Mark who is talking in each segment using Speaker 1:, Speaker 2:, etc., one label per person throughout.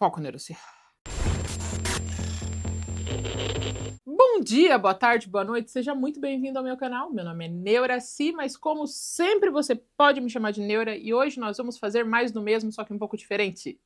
Speaker 1: Foco, Neuraci. Bom dia, boa tarde, boa noite, seja muito bem-vindo ao meu canal. Meu nome é Neuraci, mas como sempre você pode me chamar de Neura e hoje nós vamos fazer mais do mesmo, só que um pouco diferente.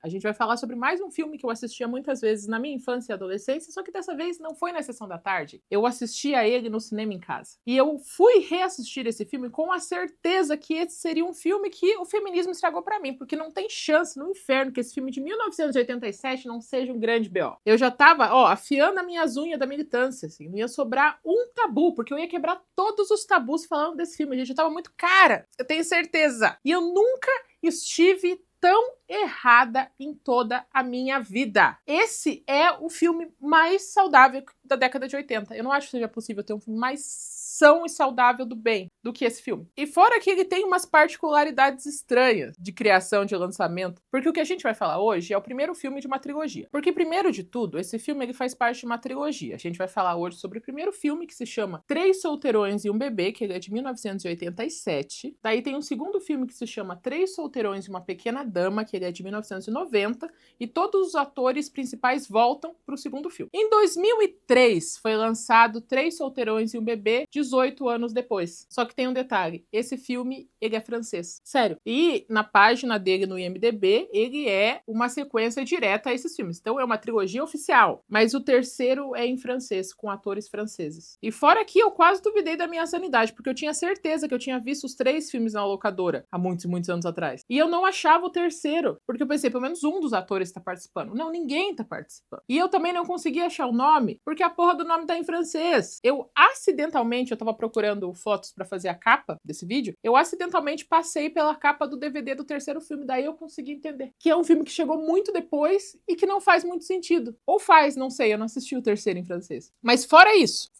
Speaker 1: A gente vai falar sobre mais um filme que eu assistia muitas vezes na minha infância e adolescência, só que dessa vez não foi na sessão da tarde. Eu assistia ele no cinema em casa. E eu fui reassistir esse filme com a certeza que esse seria um filme que o feminismo estragou pra mim, porque não tem chance no inferno que esse filme de 1987 não seja um grande B.O. Eu já tava, afiando as minhas unhas da militância, assim, não ia sobrar um tabu, porque eu ia quebrar todos os tabus falando desse filme, gente. Eu tava muito cara, eu tenho certeza. E eu nunca estive tão errada em toda a minha vida. Esse é o filme mais saudável da década de 80. Eu não acho que seja possível ter um filme mais são e saudável do bem do que esse filme. E fora que ele tem umas particularidades estranhas de criação, de lançamento, porque o que a gente vai falar hoje é o primeiro filme de uma trilogia. Porque primeiro de tudo, esse filme ele faz parte de uma trilogia. A gente vai falar hoje sobre o primeiro filme que se chama Três Solteirões e um Bebê, que ele é de 1987. Daí tem um segundo filme que se chama Três Solteirões e uma Pequena Dama, que ele é de 1990, e todos os atores principais voltam para o segundo filme. Em 2003 foi lançado Três Solteirões e um Bebê, 18 anos depois. Só que tem um detalhe, esse filme, ele é francês. Sério. E na página dele no IMDb, ele é uma sequência direta a esses filmes. Então é uma trilogia oficial, mas o terceiro é em francês, com atores franceses. E fora que eu quase duvidei da minha sanidade, porque eu tinha certeza que eu tinha visto os 3 filmes na locadora, há muitos e muitos anos atrás. E eu não achava o terceiro, porque eu pensei, pelo menos um dos atores tá participando. Não, ninguém tá participando. E eu também não consegui achar o nome, porque a porra do nome tá em francês. Eu acidentalmente, eu tava procurando fotos pra fazer a capa desse vídeo, eu acidentalmente passei pela capa do DVD do terceiro filme, daí eu consegui entender que é um filme que chegou muito depois e que não faz muito sentido. Ou faz, não sei, eu não assisti o terceiro em francês. Mas fora isso,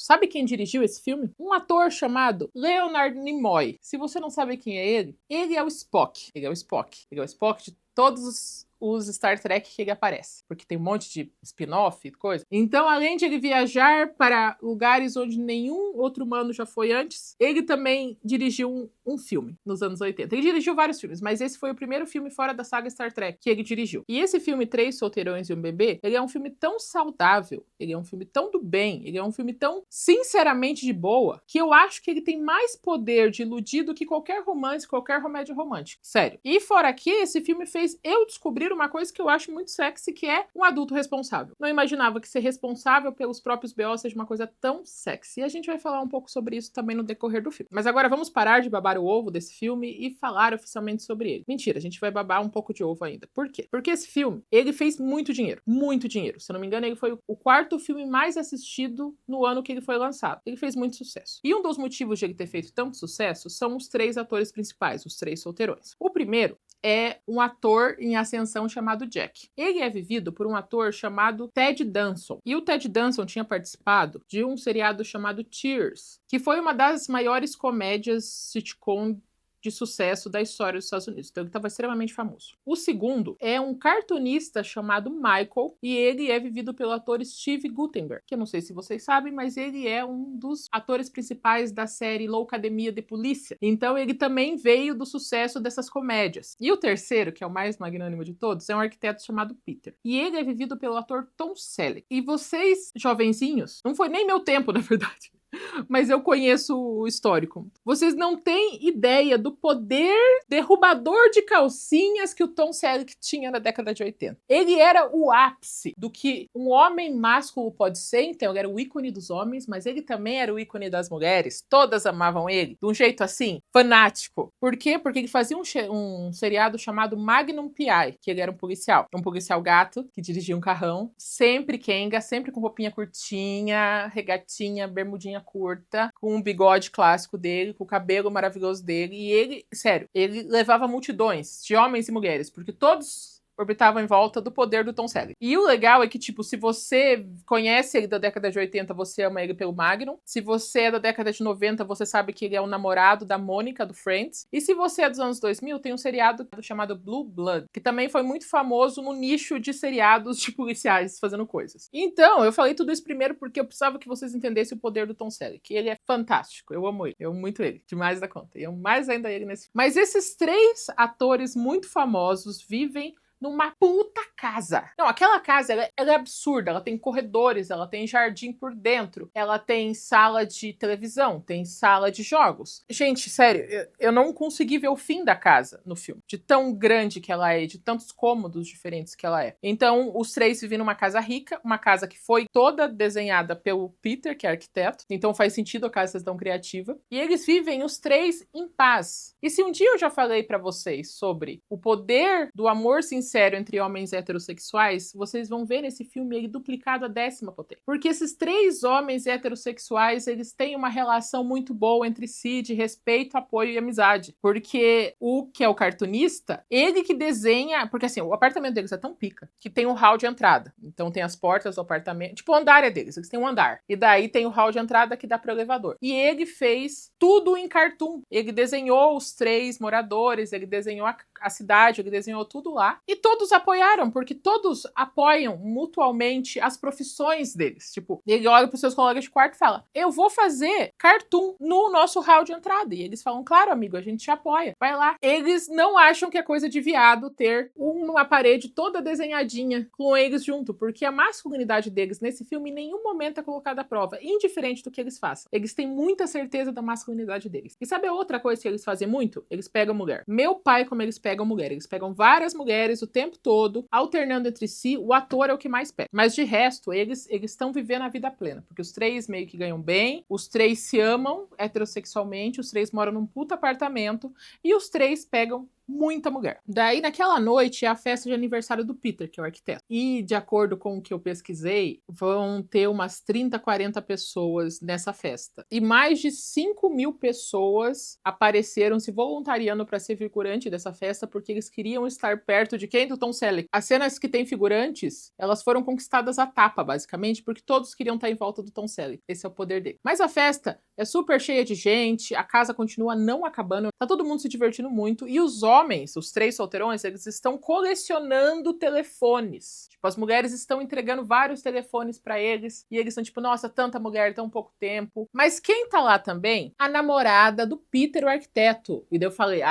Speaker 1: sabe quem dirigiu esse filme? Um ator chamado Leonard Nimoy. Se você não sabe quem é ele é o Spock. Ele é o Spock de todos os Star Trek que ele aparece, porque tem um monte de spin-off e coisa. Então, além de ele viajar para lugares onde nenhum outro humano já foi antes, ele também dirigiu um filme nos anos 80. Ele dirigiu vários filmes, mas esse foi o primeiro filme fora da saga Star Trek que ele dirigiu. E esse filme, Três Solteirões e um Bebê, ele é um filme tão saudável, ele é um filme tão do bem, ele é um filme tão sinceramente de boa, que eu acho que ele tem mais poder de iludir do que qualquer romance, qualquer comédia romântica. Sério. E fora que esse filme fez eu descobrir uma coisa que eu acho muito sexy, que é um adulto responsável. Não imaginava que ser responsável pelos próprios BO seja uma coisa tão sexy. E a gente vai falar um pouco sobre isso também no decorrer do filme. Mas agora vamos parar de babar o ovo desse filme e falar oficialmente sobre ele. Mentira, a gente vai babar um pouco de ovo ainda. Por quê? Porque esse filme, ele fez muito dinheiro. Muito dinheiro. Se eu não me engano, ele foi o quarto filme mais assistido no ano que ele foi lançado. Ele fez muito sucesso. E um dos motivos de ele ter feito tanto sucesso são os 3 atores principais, os 3 solteirões. O primeiro é um ator em ascensão chamado Jack. Ele é vivido por um ator chamado Ted Danson. E o Ted Danson tinha participado de um seriado chamado Cheers, que foi uma das maiores comédias sitcom de sucesso da história dos Estados Unidos. Então ele estava extremamente famoso. O segundo é um cartunista chamado Michael e ele é vivido pelo ator Steve Guttenberg, que eu não sei se vocês sabem, mas ele é um dos atores principais da série Loucademia de Polícia. Então ele também veio do sucesso dessas comédias. E o terceiro, que é o mais magnânimo de todos, é um arquiteto chamado Peter. E ele é vivido pelo ator Tom Selleck. E vocês, jovenzinhos, não foi nem meu tempo, na verdade, mas eu conheço o histórico. Vocês não têm ideia do poder derrubador de calcinhas que o Tom Selleck tinha na década de 80. Ele era o ápice do que um homem másculo pode ser, então ele era o ícone dos homens, mas ele também era o ícone das mulheres. Todas amavam ele, de um jeito assim, fanático. Por quê? Porque ele fazia um seriado chamado Magnum P.I., que ele era um policial gato, que dirigia um carrão, sempre quenga, sempre com roupinha curtinha, regatinha, bermudinha curta, com um bigode clássico dele, com o cabelo maravilhoso dele, e ele, sério, ele levava multidões de homens e mulheres, porque todos orbitavam em volta do poder do Tom Selleck. E o legal é que, tipo, se você conhece ele da década de 80, você ama ele pelo Magnum. Se você é da década de 90, você sabe que ele é o namorado da Mônica, do Friends. E se você é dos anos 2000, tem um seriado chamado Blue Blood, que também foi muito famoso no nicho de seriados de policiais fazendo coisas. Então, eu falei tudo isso primeiro porque eu precisava que vocês entendessem o poder do Tom Selleck. Ele é fantástico. Eu amo ele. Eu amo muito ele. Demais da conta. E eu amo mais ainda ele nesse. Mas esses 3 atores muito famosos vivem numa puta casa. Não, aquela casa, ela é absurda. Ela tem corredores, ela tem jardim por dentro, ela tem sala de televisão, tem sala de jogos. Gente, sério, eu não consegui ver o fim da casa no filme, de tão grande que ela é, de tantos cômodos diferentes que ela é. Então, os três vivem numa casa rica, uma casa que foi toda desenhada pelo Peter, que é arquiteto, então faz sentido a casa ser tão criativa. E eles vivem os três em paz. E se um dia eu já falei pra vocês sobre o poder do amor sincero entre homens heterossexuais, vocês vão ver nesse filme ele duplicado à 10ª potência. Porque esses três homens heterossexuais, eles têm uma relação muito boa entre si, de respeito, apoio e amizade. Porque o que é o cartunista, ele que desenha... Porque assim, o apartamento deles é tão pica que tem um hall de entrada. Então tem as portas do apartamento... Tipo, o andar é deles, eles têm um andar. E daí tem o hall de entrada que dá pro elevador. E ele fez tudo em cartoon. Ele desenhou os três moradores, ele desenhou a cidade, ele desenhou tudo lá. E todos apoiaram, porque todos apoiam mutualmente as profissões deles. Tipo, ele olha pros seus colegas de quarto e fala: eu vou fazer cartoon no nosso hall de entrada. E eles falam: claro, amigo, a gente te apoia. Vai lá. Eles não acham que é coisa de viado ter uma parede toda desenhadinha com eles junto, porque a masculinidade deles nesse filme em nenhum momento é colocada à prova, indiferente do que eles façam. Eles têm muita certeza da masculinidade deles. E sabe a outra coisa que eles fazem muito? Eles pegam mulher. Meu pai, como eles pegam mulher. Eles pegam várias mulheres o tempo todo, alternando entre si. O ator é o que mais pega. Mas de resto, eles estão vivendo a vida plena, porque os três meio que ganham bem, os três se amam heterossexualmente, os três moram num puto apartamento e os três pegam muita mulher. Daí, naquela noite, é a festa de aniversário do Peter, que é o arquiteto. E, de acordo com o que eu pesquisei, vão ter umas 30, 40 pessoas nessa festa. E mais de 5.000 pessoas apareceram se voluntariando para ser figurante dessa festa, porque eles queriam estar perto de quem? Do Tom Selleck. As cenas que tem figurantes, elas foram conquistadas à tapa, basicamente, porque todos queriam estar em volta do Tom Selleck. Esse é o poder dele. Mas a festa é super cheia de gente, a casa continua não acabando, tá todo mundo se divertindo muito, e os homens, os três solteirões, eles estão colecionando telefones. Tipo, as mulheres estão entregando vários telefones pra eles, e eles estão tipo, nossa, tanta mulher, tão pouco tempo. Mas quem tá lá também? A namorada do Peter, o arquiteto. E daí eu falei,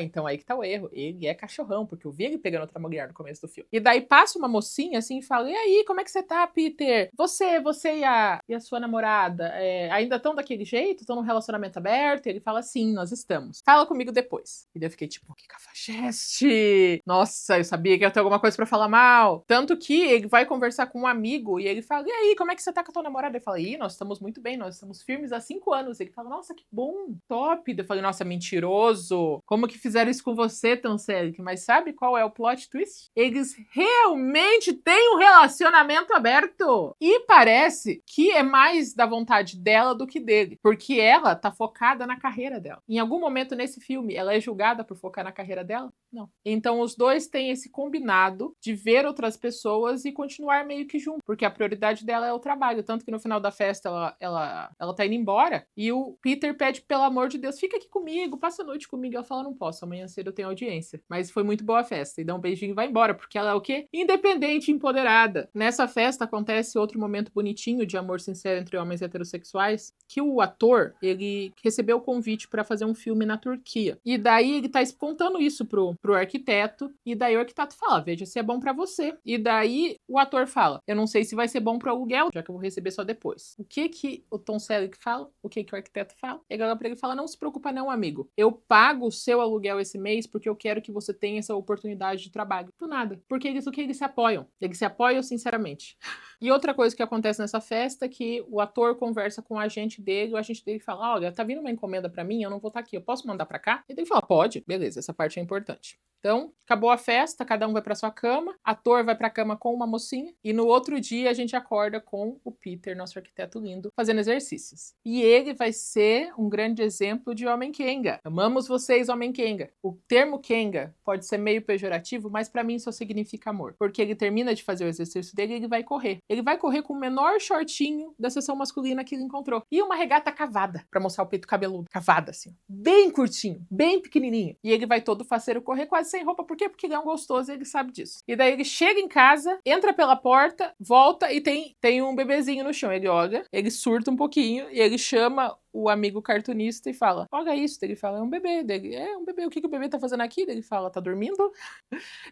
Speaker 1: então aí que tá o erro. Ele é cachorrão, porque eu vi ele pegando outra mulher no começo do filme. E daí passa uma mocinha assim e fala, e aí, como é que você tá, Peter? Você e a sua namorada ainda estão daquele jeito? Estão num relacionamento aberto? E ele fala, sim, nós estamos. Fala comigo depois. E daí eu fiquei tipo, que cafajeste! Nossa, eu sabia que ia ter alguma coisa pra falar mal. Tanto que ele vai conversar com um amigo e ele fala, e aí, como é que você tá com a tua namorada? Ele fala, nós estamos muito bem, nós estamos firmes há 5 anos. Ele fala, nossa, que bom, top. Eu falei, nossa, mentiroso. Como que fizeram isso com você, Tom Selleck? Mas sabe qual é o plot twist? Eles realmente têm um relacionamento aberto. E parece que é mais da vontade dela do que dele. Porque ela tá focada na carreira dela. Em algum momento nesse filme, ela é julgada por focar na carreira dela? Não. Então os dois têm esse combinado de ver outras pessoas e continuar meio que junto. Porque a prioridade dela é o trabalho. Tanto que no final da festa ela tá indo embora. E o Peter pede, pelo amor de Deus, fica aqui comigo, passa a noite comigo. Ela fala, não posso, amanhã cedo eu tenho audiência. Mas foi muito boa a festa. E dá um beijinho e vai embora. Porque ela é o quê? Independente, empoderada. Nessa festa acontece outro momento bonitinho de amor sincero entre homens heterossexuais. Que o ator, ele recebeu o convite pra fazer um filme na Turquia. E daí ele tá contando isso pro arquiteto. E daí o arquiteto fala, veja se é bom pra você. E daí o ator fala, eu não sei se vai ser bom pro aluguel, já que eu vou receber só depois. O que o Tom Selleck fala? O que o arquiteto fala? Ele olha pra ele e fala, não se preocupa não, amigo. Eu pago o seu aluguel esse mês porque eu quero que você tenha essa oportunidade de trabalho. Do nada. Porque eles se apoiam. Eles se apoiam sinceramente. E outra coisa que acontece nessa festa é que o ator conversa com o agente dele fala, olha, tá vindo uma encomenda pra mim, eu não vou estar aqui, eu posso mandar pra cá? E ele fala, pode. Beleza, essa parte é importante. Então, acabou a festa, cada um vai pra sua cama, ator vai pra cama com uma mocinha, e no outro dia a gente acorda com o Peter, nosso arquiteto lindo, fazendo exercícios. E ele vai ser um grande exemplo de homem Kenga. Amamos vocês, homem Kenga. O termo Kenga pode ser meio pejorativo, mas pra mim só significa amor. Porque ele termina de fazer o exercício dele e ele vai correr. Ele vai correr com o menor shortinho da seção masculina que ele encontrou. E uma regata cavada, pra mostrar o peito cabeludo, cavada assim, bem curtinho, bem pequenininho. E ele vai todo faceiro correr quase sem roupa, por quê? Porque ele é um gostoso e ele sabe disso. E daí ele chega em casa, entra pela porta, volta e tem um bebezinho no chão. Ele olha, ele surta um pouquinho e ele chama o amigo cartunista e fala, olha isso. Ele fala, é um bebê. Dele, é um bebê, o que o bebê tá fazendo aqui? Ele fala, tá dormindo?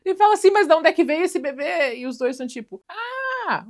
Speaker 1: Ele fala assim, mas de onde é que veio esse bebê? E os dois são tipo,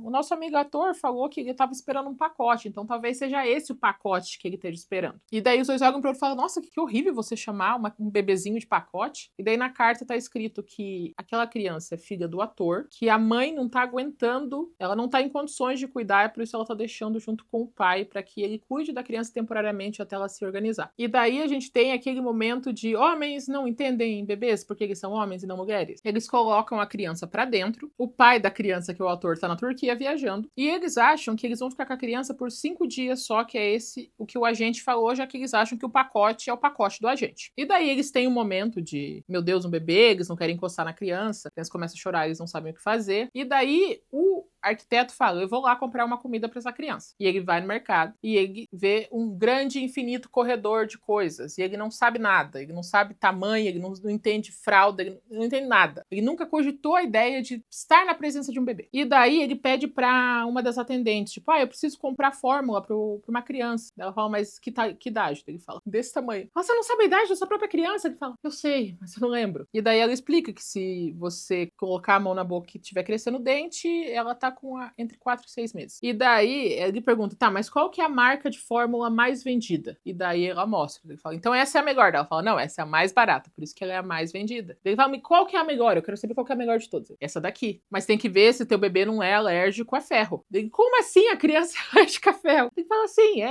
Speaker 1: o nosso amigo ator falou que ele tava esperando um pacote, então talvez seja esse o pacote que ele esteja esperando. E daí os dois olham pro outro e falam, nossa, que horrível você chamar um bebezinho de pacote. E daí na carta tá escrito que aquela criança é filha do ator, que a mãe não tá aguentando, ela não tá em condições de cuidar, por isso ela tá deixando junto com o pai para que ele cuide da criança temporariamente até ela se organizar. E daí a gente tem aquele momento de homens não entendem bebês porque eles são homens e não mulheres. Eles colocam a criança pra dentro, o pai da criança, que é o autor, tá na Turquia viajando, e eles acham que eles vão ficar com a criança por 5 dias só, que é esse o que o agente falou, já que eles acham que o pacote é o pacote do agente. E daí eles têm um momento de, meu Deus, um bebê, eles não querem encostar na criança, a criança começa a chorar, eles não sabem o que fazer, e daí o arquiteto fala, eu vou lá comprar uma comida para essa criança. E ele vai no mercado e ele vê um grande, infinito corredor de coisas. E ele não sabe nada, ele não sabe tamanho, ele não entende fralda, ele não entende nada. Ele nunca cogitou a ideia de estar na presença de um bebê. E daí ele pede para uma das atendentes, tipo, eu preciso comprar fórmula para uma criança. Ela fala, mas que idade? Ele fala, desse tamanho. Você não sabe a idade da sua própria criança? Ele fala, eu sei, mas eu não lembro. E daí ela explica que se você colocar a mão na boca e estiver crescendo o dente, ela tá com entre 4 e 6 meses. E daí ele pergunta, tá, mas qual que é a marca de fórmula mais vendida? E daí ela mostra. Ele fala, então essa é a melhor. Ela fala, não, essa é a mais barata, por isso que ela é a mais vendida. Ele fala, qual que é a melhor? Eu quero saber qual que é a melhor de todas. Essa daqui. Mas tem que ver se teu bebê não é alérgico a ferro. Ele, como assim a criança é alérgica a ferro? Ele fala assim,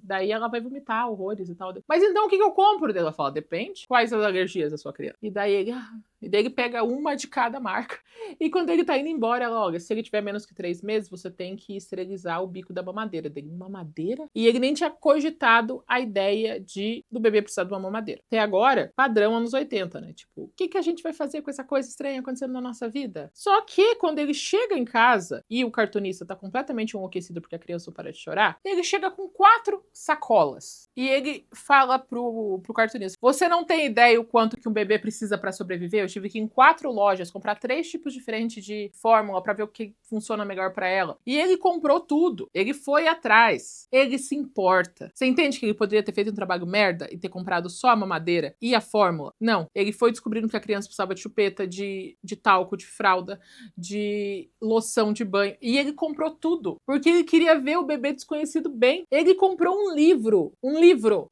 Speaker 1: daí ela vai vomitar horrores e tal. Mas então o que eu compro? Ela fala, depende. Quais as alergias da sua criança? E daí ele pega uma de cada marca. E quando ele tá indo embora, ela, olha, se ele tiver menos que 3 meses, você tem que esterilizar o bico da mamadeira dele. Mamadeira? E ele nem tinha cogitado a ideia do bebê precisar de uma mamadeira. Até agora, padrão anos 80, né? Tipo, o que a gente vai fazer com essa coisa estranha acontecendo na nossa vida? Só que quando ele chega em casa e o cartunista tá completamente enlouquecido porque a criança não para de chorar, ele chega com 4 sacolas. E ele fala pro cartunista, você não tem ideia o quanto que um bebê precisa para sobreviver? Eu tive que ir em 4 lojas comprar 3 tipos diferentes de fórmula para ver o que funciona melhor para ela. E ele comprou tudo. Ele foi atrás. Ele se importa. Você entende que ele poderia ter feito um trabalho merda e ter comprado só a mamadeira e a fórmula? Não. Ele foi descobrindo que a criança precisava de chupeta, de talco, de fralda, de loção de banho. E ele comprou tudo. Porque ele queria ver o bebê desconhecido bem. Ele comprou um livro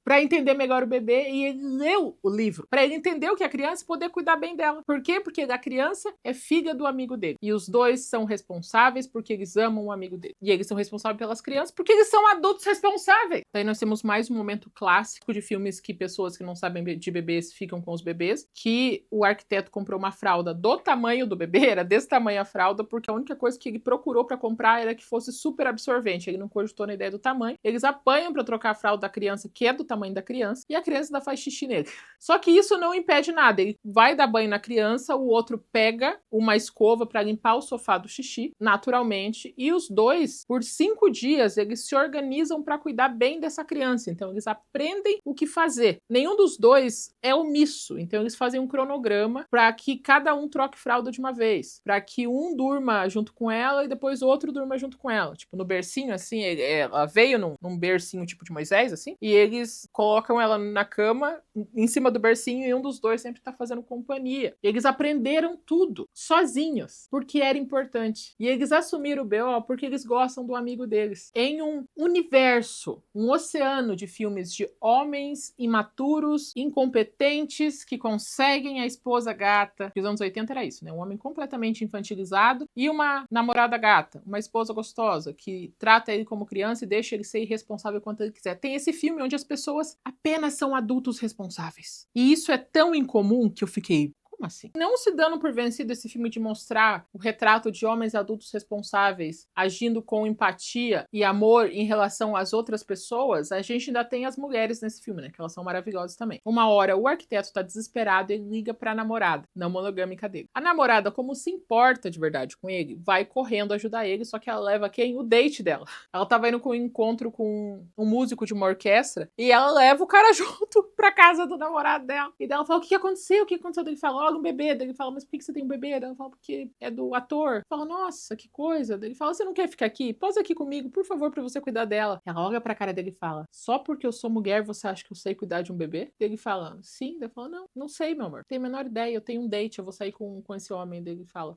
Speaker 1: para entender melhor o bebê e ele leu o livro para ele entender o que é a criança e poder cuidar bem dela. Por quê? Porque a criança é filha do amigo dele. E os dois são responsáveis porque eles amam o amigo dele. E eles são responsáveis pelas crianças porque eles são adultos responsáveis. Daí nós temos mais um momento clássico de filmes que pessoas que não sabem de bebês ficam com os bebês, que o arquiteto comprou uma fralda do tamanho do bebê, era desse tamanho a fralda, porque a única coisa que ele procurou para comprar era que fosse super absorvente. Ele não cogitou na ideia do tamanho. Eles apanham para trocar a fralda da criança, que é do tamanho da criança, e a criança ainda faz xixi nele. Só que isso não impede nada. Ele vai dar banho na criança, o outro pega uma escova para limpar o sofá do xixi, naturalmente, e os dois, por 5 dias, eles se organizam para cuidar bem dessa criança. Então, eles aprendem o que fazer. Nenhum dos dois é omisso. Então, eles fazem um cronograma para que cada um troque fralda de uma vez, para que um durma junto com ela e depois o outro durma junto com ela. Tipo, no bercinho, assim, ela veio num bercinho tipo de Moisés, assim, e eles colocam ela na cama, em cima do bercinho, e um dos dois sempre tá fazendo companhia. E eles aprenderam tudo, sozinhos, porque era importante. E eles assumiram o BO porque eles gostam do amigo deles. Em um universo, um oceano de filmes de homens imaturos, incompetentes, que conseguem a esposa gata. Nos anos 80 era isso, né? Um homem completamente infantilizado e uma namorada gata, uma esposa gostosa, que trata ele como criança e deixa ele ser irresponsável quanto ele quiser. Tem esse filme onde as pessoas apenas são adultos responsáveis. E isso é tão incomum que eu fiquei... Como assim? Não se dando por vencido esse filme de mostrar o retrato de homens adultos responsáveis agindo com empatia e amor em relação às outras pessoas, a gente ainda tem as mulheres nesse filme, né? Que elas são maravilhosas também. Uma hora, o arquiteto tá desesperado e liga pra namorada, não monogâmica dele. A namorada, como se importa de verdade com ele, vai correndo ajudar ele, só que ela leva quem? O date dela. Ela tava indo com um encontro com um músico de uma orquestra e ela leva o cara junto pra casa do namorado dela. E daí ela fala, o que aconteceu? O que aconteceu? Ele fala, olha um bebê. Daí ele fala, mas por que você tem um bebê? Daí ela fala, porque é do ator. Fala, nossa, que coisa. Daí ele fala, você não quer ficar aqui? Posa aqui comigo, por favor, pra você cuidar dela. Ela olha pra cara dele e fala, só porque eu sou mulher você acha que eu sei cuidar de um bebê? Daí ele fala, sim. Daí ele fala, não sei, meu amor. Tenho a menor ideia, eu tenho um date, eu vou sair com esse homem. Daí ele fala,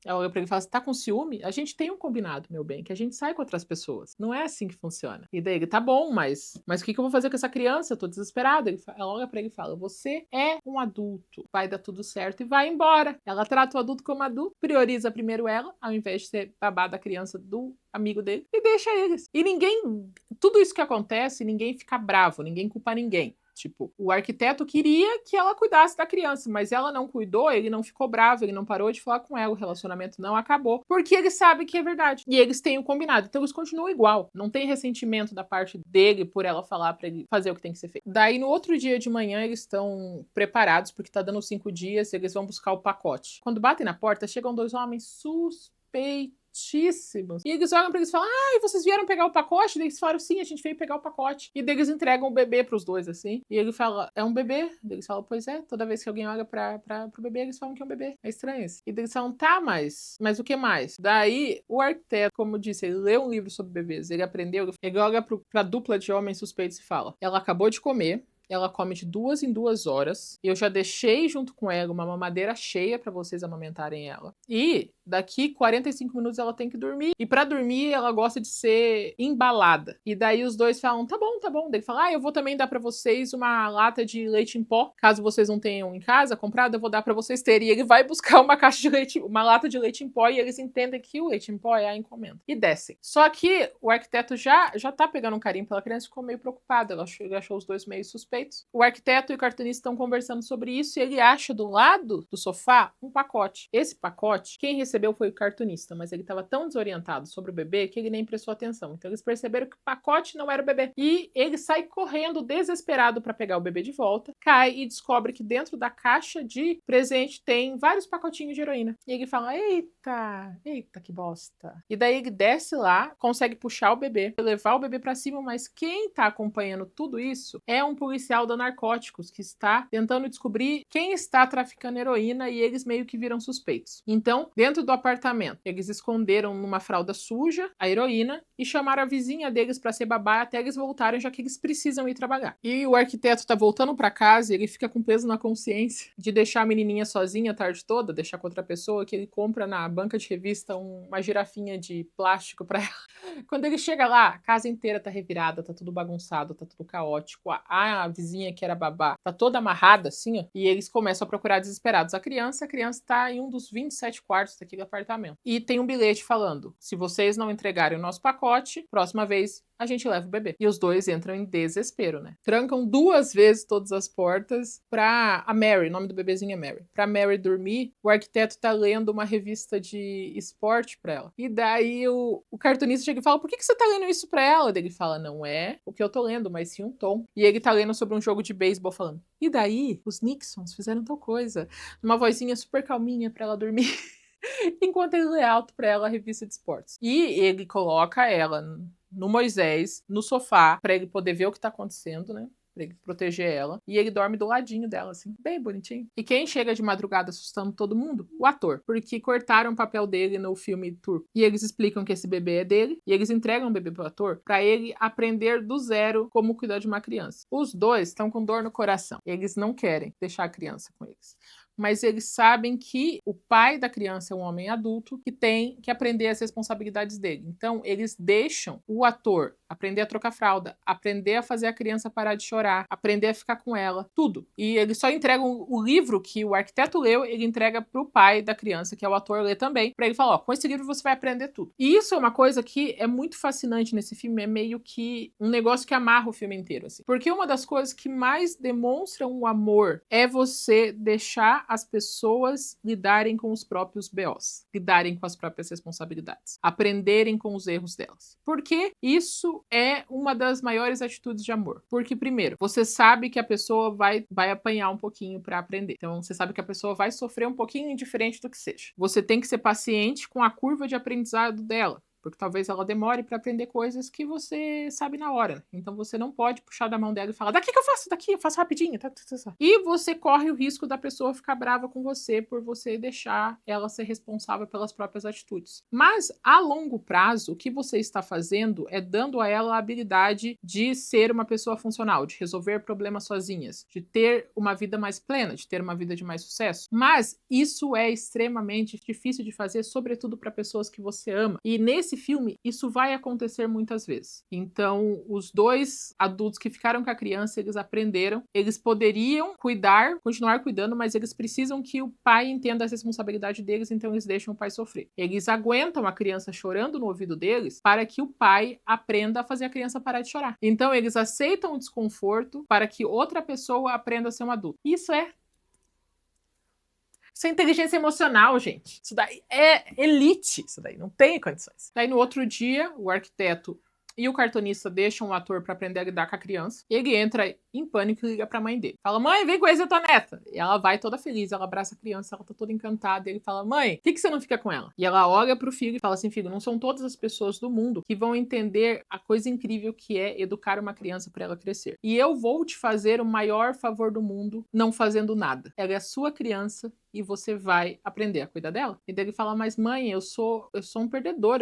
Speaker 1: ela olha pra ele e fala, você tá com ciúme? A gente tem um combinado, meu bem, que a gente sai com outras pessoas. Não é assim que funciona. E daí ele, tá bom, mas o que eu vou fazer com essa criança? Eu tô desesperada. Ela olha pra ele e fala, você é um adulto. Vai dar tudo certo e vai embora. Ela trata o adulto como adulto, prioriza primeiro ela, ao invés de ser babá da criança do amigo dele, e deixa eles. E tudo isso que acontece, ninguém fica bravo, ninguém culpa ninguém. Tipo, o arquiteto queria que ela cuidasse da criança, mas ela não cuidou, ele não ficou bravo, ele não parou de falar com ela, o relacionamento não acabou, porque ele sabe que é verdade. E eles têm o combinado, então eles continuam igual. Não tem ressentimento da parte dele por ela falar pra ele fazer o que tem que ser feito. Daí, no outro dia de manhã, eles estão preparados, porque tá dando 5 dias, eles vão buscar o pacote. Quando batem na porta, chegam 2 homens suspeitos. E eles olham pra eles e falam, e vocês vieram pegar o pacote? Daí eles falam, sim, a gente veio pegar o pacote. E daí eles entregam o bebê pros dois, assim. E ele fala, é um bebê? Daí eles falam, pois é, toda vez que alguém olha pro bebê, eles falam que é um bebê. É estranho isso. E daí eles falam, tá, mas o que mais? Daí, o arquiteto, como eu disse, ele leu um livro sobre bebês, ele aprendeu, ele olha pra dupla de homens suspeitos e fala, ela acabou de comer, ela come de 2 em 2 horas. Eu já deixei junto com ela uma mamadeira cheia pra vocês amamentarem ela. E daqui 45 minutos ela tem que dormir. E pra dormir ela gosta de ser embalada. E daí os dois falam, tá bom, tá bom. Daí ele fala, eu vou também dar pra vocês uma lata de leite em pó. Caso vocês não tenham em casa comprado, eu vou dar pra vocês terem. E ele vai buscar uma caixa de leite, uma lata de leite em pó e eles entendem que o leite em pó é a encomenda. E descem. Só que o arquiteto já tá pegando um carinho pela criança e ficou meio preocupado. Ele achou os dois meio suspeitos. O arquiteto e o cartunista estão conversando sobre isso e ele acha do lado do sofá um pacote. Esse pacote, quem recebeu foi o cartunista, mas ele estava tão desorientado sobre o bebê que ele nem prestou atenção. Então eles perceberam que o pacote não era o bebê. E ele sai correndo desesperado para pegar o bebê de volta, cai e descobre que dentro da caixa de presente tem vários pacotinhos de heroína. E ele fala, eita que bosta. E daí ele desce lá, consegue puxar o bebê, levar o bebê para cima, mas quem tá acompanhando tudo isso é um policial da Narcóticos, que está tentando descobrir quem está traficando heroína e eles meio que viram suspeitos. Então, dentro do apartamento, eles esconderam numa fralda suja a heroína e chamaram a vizinha deles para ser babá até eles voltarem, já que eles precisam ir trabalhar. E o arquiteto tá voltando para casa e ele fica com peso na consciência de deixar a menininha sozinha a tarde toda, deixar com outra pessoa, que ele compra na banca de revista uma girafinha de plástico para ela. Quando ele chega lá, a casa inteira tá revirada, tá tudo bagunçado, tá tudo caótico. A vizinha que era babá tá toda amarrada assim, ó, e eles começam a procurar desesperados a criança tá em um dos 27 quartos daquele apartamento. E tem um bilhete falando, se vocês não entregarem o nosso pacote, próxima vez a gente leva o bebê. E os dois entram em desespero, né? Trancam 2 vezes todas as portas pra a Mary, o nome do bebezinho é Mary. Pra Mary dormir, o arquiteto tá lendo uma revista de esporte pra ela. E daí o cartunista chega e fala, por que você tá lendo isso pra ela? Daí ele fala, não é o que eu tô lendo, mas sim um tom. E ele tá lendo sobre um jogo de beisebol falando, e daí os Nixons fizeram tal coisa. Uma vozinha super calminha pra ela dormir. Enquanto ele lê alto pra ela a revista de esportes. E ele coloca ela no Moisés, no sofá, pra ele poder ver o que tá acontecendo, né? Pra ele proteger ela. E ele dorme do ladinho dela, assim, bem bonitinho. E quem chega de madrugada assustando todo mundo? O ator. Porque cortaram o papel dele no filme Turco. E eles explicam que esse bebê é dele. E eles entregam o bebê pro ator pra ele aprender do zero como cuidar de uma criança. Os dois estão com dor no coração. Eles não querem deixar a criança com eles. Mas eles sabem que o pai da criança é um homem adulto que tem que aprender as responsabilidades dele. Então, eles deixam o ator aprender a trocar fralda, aprender a fazer a criança parar de chorar, aprender a ficar com ela, tudo. E eles só entregam o livro que o arquiteto leu, ele entrega pro pai da criança, que é o ator, ler também, pra ele falar, ó, com esse livro você vai aprender tudo. E isso é uma coisa que é muito fascinante nesse filme, é meio que um negócio que amarra o filme inteiro, assim. Porque uma das coisas que mais demonstram o amor é você deixar deixar as pessoas lidarem com os próprios BOs, lidarem com as próprias responsabilidades, aprenderem com os erros delas. Porque isso é uma das maiores atitudes de amor. Porque, primeiro, você sabe que a pessoa vai apanhar um pouquinho para aprender. Então, você sabe que a pessoa vai sofrer um pouquinho indiferente do que seja. Você tem que ser paciente com a curva de aprendizado dela. Porque talvez ela demore para aprender coisas que você sabe na hora. Então você não pode puxar da mão dela e falar, daqui que eu faço, daqui, eu faço rapidinho. E você corre o risco da pessoa ficar brava com você por você deixar ela ser responsável pelas próprias atitudes. Mas, a longo prazo, o que você está fazendo é dando a ela a habilidade de ser uma pessoa funcional, de resolver problemas sozinhas, de ter uma vida mais plena, de ter uma vida de mais sucesso. Mas isso é extremamente difícil de fazer, sobretudo para pessoas que você ama. E nesse filme, isso vai acontecer muitas vezes. Então, os dois adultos que ficaram com a criança, eles aprenderam, eles poderiam cuidar, continuar cuidando, mas eles precisam que o pai entenda a responsabilidade deles, então eles deixam o pai sofrer. Eles aguentam a criança chorando no ouvido deles para que o pai aprenda a fazer a criança parar de chorar. Então, eles aceitam o desconforto para que outra pessoa aprenda a ser um adulto. Isso é inteligência emocional, gente. Isso daí é elite. Isso daí não tem condições. Daí no outro dia, o arquiteto e o cartunista deixam o ator para aprender a lidar com a criança. E ele entra em pânico e liga pra mãe dele. Fala, mãe, vem conhecer tua neta. E ela vai toda feliz, ela abraça a criança, ela tá toda encantada. E ele fala, mãe, por que você não fica com ela? E ela olha pro filho e fala assim, filho, não são todas as pessoas do mundo que vão entender a coisa incrível que é educar uma criança para ela crescer. E eu vou te fazer o maior favor do mundo não fazendo nada. Ela é a sua criança e você vai aprender a cuidar dela. E daí ele fala, mas mãe, eu sou um perdedor,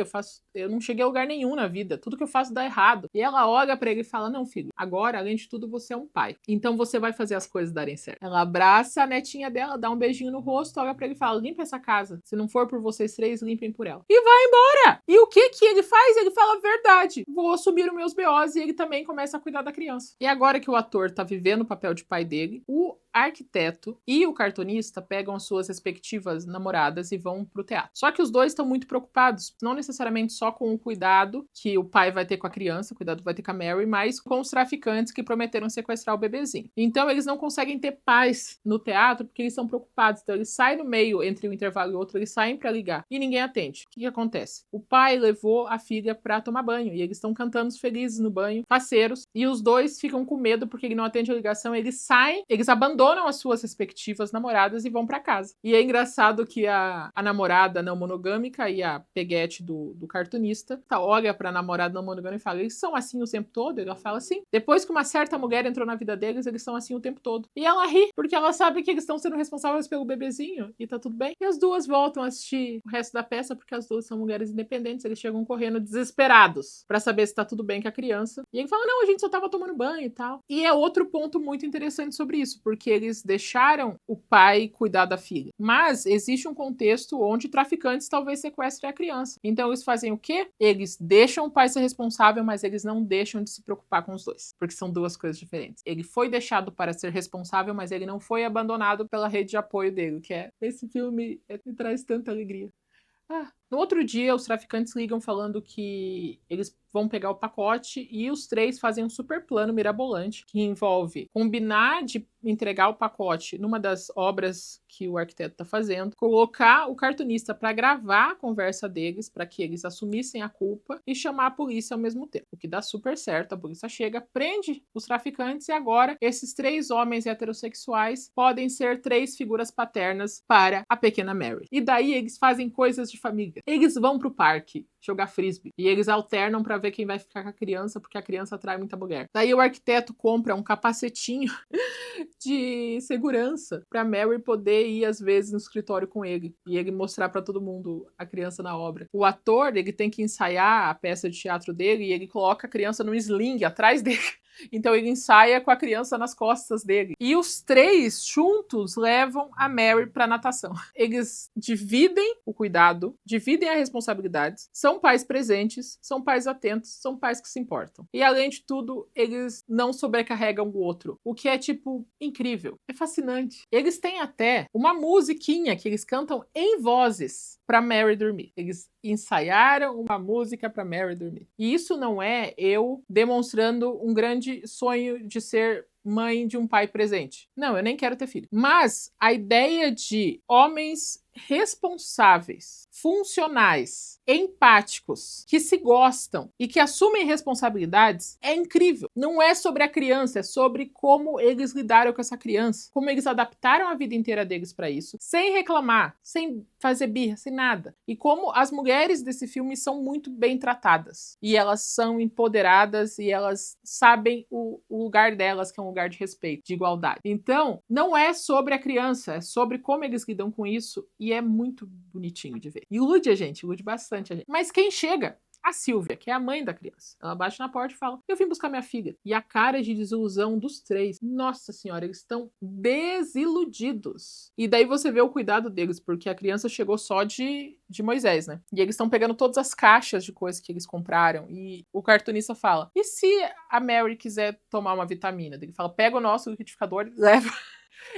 Speaker 1: eu não cheguei a lugar nenhum na vida, tudo que eu faço dá errado. E ela olha pra ele e fala, não, filho, agora, além de tudo, você é um pai. Então você vai fazer as coisas darem certo. Ela abraça a netinha dela, dá um beijinho no rosto, olha pra ele e fala, limpa essa casa. Se não for por vocês três, limpem por ela. E vai embora! E o que ele faz? Ele fala, verdade, vou assumir os meus BOs, e ele também começa a cuidar da criança. E agora que o ator tá vivendo o papel de pai dele, o arquiteto e o cartunista pegam as suas respectivas namoradas e vão pro teatro. Só que os dois estão muito preocupados, não necessariamente só com o cuidado que o pai vai ter com a criança, o cuidado vai ter com a Mary, mas com os traficantes que prometeram sequestrar o bebezinho. Então eles não conseguem ter paz no teatro porque eles estão preocupados. Então eles saem no meio, entre um intervalo e outro, eles saem pra ligar e ninguém atende. O que acontece? O pai levou a filha pra tomar banho e eles estão cantando felizes no banho, faceiros, e os dois ficam com medo porque ele não atende a ligação, eles saem, eles abandonam as suas respectivas namoradas e vão pra casa. E é engraçado que a namorada não monogâmica e a peguete do cartunista olha pra namorada não monogâmica e fala, eles são assim o tempo todo? Ela fala assim. Depois que uma certa mulher entrou na vida deles, eles são assim o tempo todo. E ela ri, porque ela sabe que eles estão sendo responsáveis pelo bebezinho e tá tudo bem. E as duas voltam a assistir o resto da peça, porque as duas são mulheres independentes, eles chegam correndo desesperados pra saber se tá tudo bem com a criança. E ele fala, não, a gente só tava tomando banho e tal. E é outro ponto muito interessante sobre isso, porque eles deixaram o pai cuidar da filha. Mas existe um contexto onde traficantes talvez sequestrem a criança. Então eles fazem o quê? Eles deixam o pai ser responsável, mas eles não deixam de se preocupar com os dois. Porque são duas coisas diferentes. Ele foi deixado para ser responsável, mas ele não foi abandonado pela rede de apoio dele, que é esse filme me traz tanta alegria. No outro dia, os traficantes ligam falando que eles vão pegar o pacote e os três fazem um super plano mirabolante que envolve combinar de entregar o pacote numa das obras que o arquiteto está fazendo, colocar o cartunista para gravar a conversa deles, para que eles assumissem a culpa e chamar a polícia ao mesmo tempo. O que dá super certo, a polícia chega, prende os traficantes e agora esses três homens heterossexuais podem ser três figuras paternas para a pequena Mary. E daí eles fazem coisas de família. Eles vão pro parque jogar frisbee e eles alternam para ver quem vai ficar com a criança, porque a criança atrai muita mulher. Daí o arquiteto compra um capacetinho de segurança pra Mary poder ir às vezes no escritório com ele e ele mostrar pra todo mundo a criança na obra. O ator, ele tem que ensaiar a peça de teatro dele e ele coloca a criança no sling atrás dele. Então ele ensaia com a criança nas costas dele. E os três juntos levam a Mary pra natação. Eles dividem o cuidado, dividem as responsabilidades, são pais presentes, são pais atentos, são pais que se importam. E além de tudo, eles não sobrecarregam o outro, o que é tipo incrível, é fascinante. Eles têm até uma musiquinha que eles cantam em vozes pra Mary dormir. Eles ensaiaram uma música pra Mary dormir. E isso não é eu demonstrando um grande sonho de ser mãe de um pai presente. Não, eu nem quero ter filho. Mas a ideia de homens responsáveis, funcionais, empáticos, que se gostam e que assumem responsabilidades é incrível. Não é sobre a criança, é sobre como eles lidaram com essa criança, como eles adaptaram a vida inteira deles para isso, sem reclamar, sem fazer birra, sem nada. E como as mulheres desse filme são muito bem tratadas. E elas são empoderadas e elas sabem o lugar delas, que é um lugar de respeito, de igualdade. Então, não é sobre a criança, é sobre como eles lidam com isso. E é muito bonitinho de ver. Ilude a gente, ilude bastante a gente. Mas quem chega? A Silvia, que é a mãe da criança. Ela bate na porta e fala: eu vim buscar minha filha. E a cara de desilusão dos três. Nossa senhora, eles estão desiludidos. E daí você vê o cuidado deles, porque a criança chegou só de Moisés, né? E eles estão pegando todas as caixas de coisas que eles compraram. E o cartunista fala: e se a Mary quiser tomar uma vitamina? Ele fala: pega o nosso liquidificador e leva.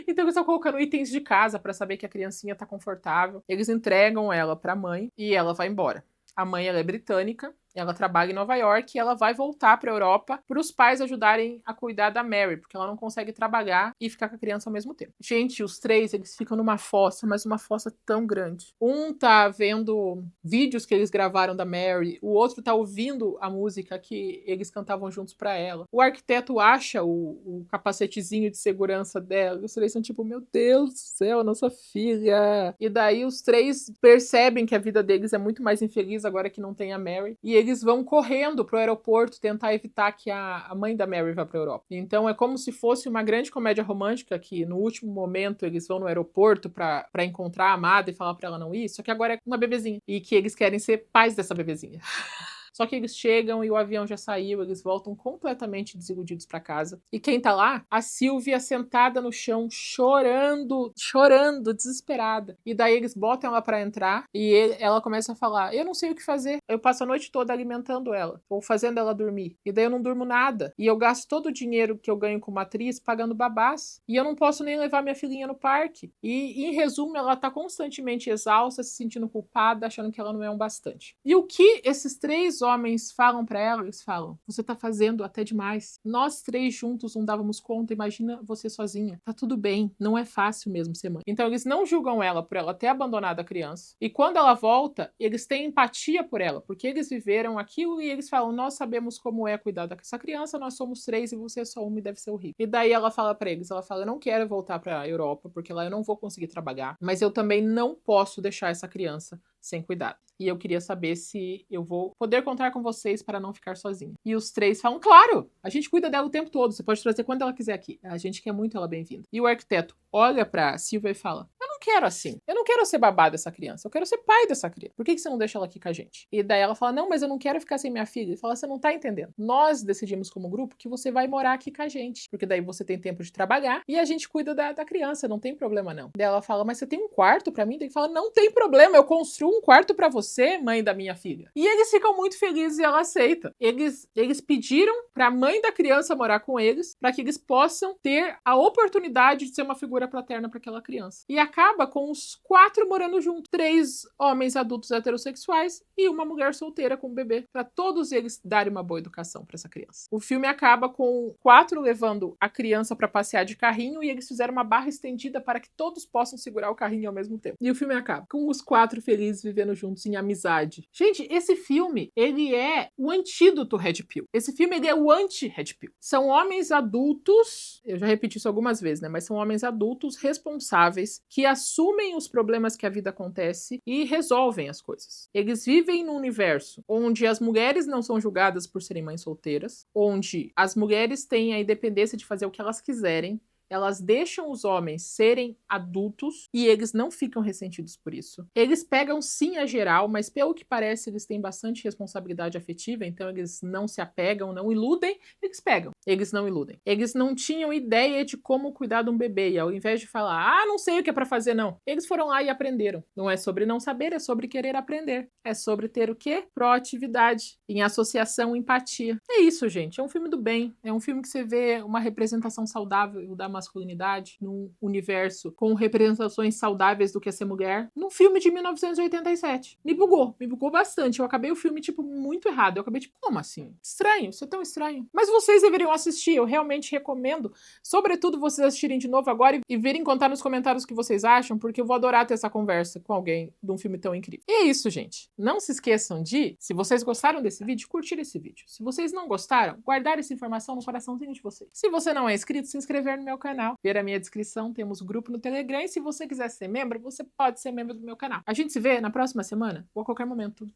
Speaker 1: Então eles estão colocando itens de casa para saber que a criancinha tá confortável. Eles entregam ela pra mãe e ela vai embora. A mãe, ela é britânica, ela trabalha em Nova York e ela vai voltar para a Europa para os pais ajudarem a cuidar da Mary, porque ela não consegue trabalhar e ficar com a criança ao mesmo tempo. Gente, os três, eles ficam numa fossa, mas uma fossa tão grande. Um tá vendo vídeos que eles gravaram da Mary, o outro tá ouvindo a música que eles cantavam juntos para ela. O arquiteto acha o capacetezinho de segurança dela, e os três são tipo, meu Deus do céu, nossa filha. E daí os três percebem que a vida deles é muito mais infeliz agora que não tem a Mary, e eles vão correndo pro aeroporto tentar evitar que a mãe da Mary vá pra Europa. Então é como se fosse uma grande comédia romântica que no último momento eles vão no aeroporto pra encontrar a amada e falar pra ela não ir, só que agora é uma bebezinha. E que eles querem ser pais dessa bebezinha. Só que eles chegam e o avião já saiu, eles voltam completamente desiludidos pra casa. E quem tá lá? A Silvia sentada no chão, chorando, desesperada. E daí eles botam ela pra entrar e ela começa a falar: eu não sei o que fazer, eu passo a noite toda alimentando ela, ou fazendo ela dormir. E daí eu não durmo nada. E eu gasto todo o dinheiro que eu ganho como atriz pagando babás. E eu não posso nem levar minha filhinha no parque. E, em resumo, ela tá constantemente exausta, se sentindo culpada, achando que ela não é um bastante. E o que esses três homens falam pra ela, eles falam: você tá fazendo até demais. Nós três juntos não dávamos conta, imagina você sozinha. Tá tudo bem, não é fácil mesmo ser mãe. Então eles não julgam ela por ela ter abandonado a criança. E quando ela volta, eles têm empatia por ela, porque eles viveram aquilo e eles falam: nós sabemos como é cuidar dessa criança, nós somos três e você é só uma e deve ser horrível. E daí ela fala pra eles, ela fala: eu não quero voltar pra Europa, porque lá eu não vou conseguir trabalhar, mas eu também não posso deixar essa criança sem cuidado. E eu queria saber se eu vou poder contar com vocês para não ficar sozinha. E os três falam: claro, a gente cuida dela o tempo todo, você pode trazer quando ela quiser aqui. A gente quer muito ela bem-vinda. E o arquiteto olha pra Silvia e fala: eu não quero assim. Eu não quero ser babá dessa criança. Eu quero ser pai dessa criança. Por que você não deixa ela aqui com a gente? E daí ela fala: não, mas eu não quero ficar sem minha filha. Ele fala: você não tá entendendo. Nós decidimos como grupo que você vai morar aqui com a gente. Porque daí você tem tempo de trabalhar e a gente cuida da criança. Não tem problema, não. Daí ela fala: mas você tem um quarto pra mim? Daí ele fala: não tem problema. Eu construo um quarto pra você, mãe da minha filha. E eles ficam muito felizes e ela aceita. Eles pediram pra mãe da criança morar com eles para que eles possam ter a oportunidade de ser uma figura paterna para aquela criança. E acaba com os quatro morando juntos. 3 homens adultos heterossexuais e uma mulher solteira com um bebê, para todos eles darem uma boa educação para essa criança. O filme acaba com 4 levando a criança para passear de carrinho e eles fizeram uma barra estendida para que todos possam segurar o carrinho ao mesmo tempo. E o filme acaba com os 4 felizes vivendo juntos em amizade. Gente, esse filme, ele é o antídoto Red Pill. Esse filme, ele é o anti-Red Pill. São homens adultos, eu já repeti isso algumas vezes, né? Mas são homens adultos responsáveis que assumem os problemas que a vida acontece e resolvem as coisas. Eles vivem num universo onde as mulheres não são julgadas por serem mães solteiras, onde as mulheres têm a independência de fazer o que elas quiserem, elas deixam os homens serem adultos e eles não ficam ressentidos por isso. Eles pegam sim a geral, mas pelo que parece eles têm bastante responsabilidade afetiva, então eles não se apegam, não iludem, eles pegam. Eles não iludem. Eles não tinham ideia de como cuidar de um bebê e ao invés de falar: não sei o que é pra fazer não, eles foram lá e aprenderam. Não é sobre não saber, é sobre querer aprender. É sobre ter o quê? Proatividade, em associação, empatia. É isso, gente. É um filme do bem. É um filme que você vê uma representação saudável da masculinidade, num universo com representações saudáveis do que é ser mulher, num filme de 1987. Me bugou bastante. Eu acabei o filme, tipo, muito errado. Eu acabei, tipo, como assim? Estranho, isso é tão estranho. Mas vocês deveriam assistir, eu realmente recomendo. Sobretudo vocês assistirem de novo agora e virem contar nos comentários o que vocês acham, porque eu vou adorar ter essa conversa com alguém de um filme tão incrível. E é isso, gente. Não se esqueçam de, se vocês gostaram desse vídeo, curtir esse vídeo. Se vocês não gostaram, guardar essa informação no coraçãozinho de vocês. Se você não é inscrito, se inscrever no meu canal. Ver a minha descrição, temos um grupo no Telegram. E se você quiser ser membro, você pode ser membro do meu canal. A gente se vê na próxima semana ou a qualquer momento.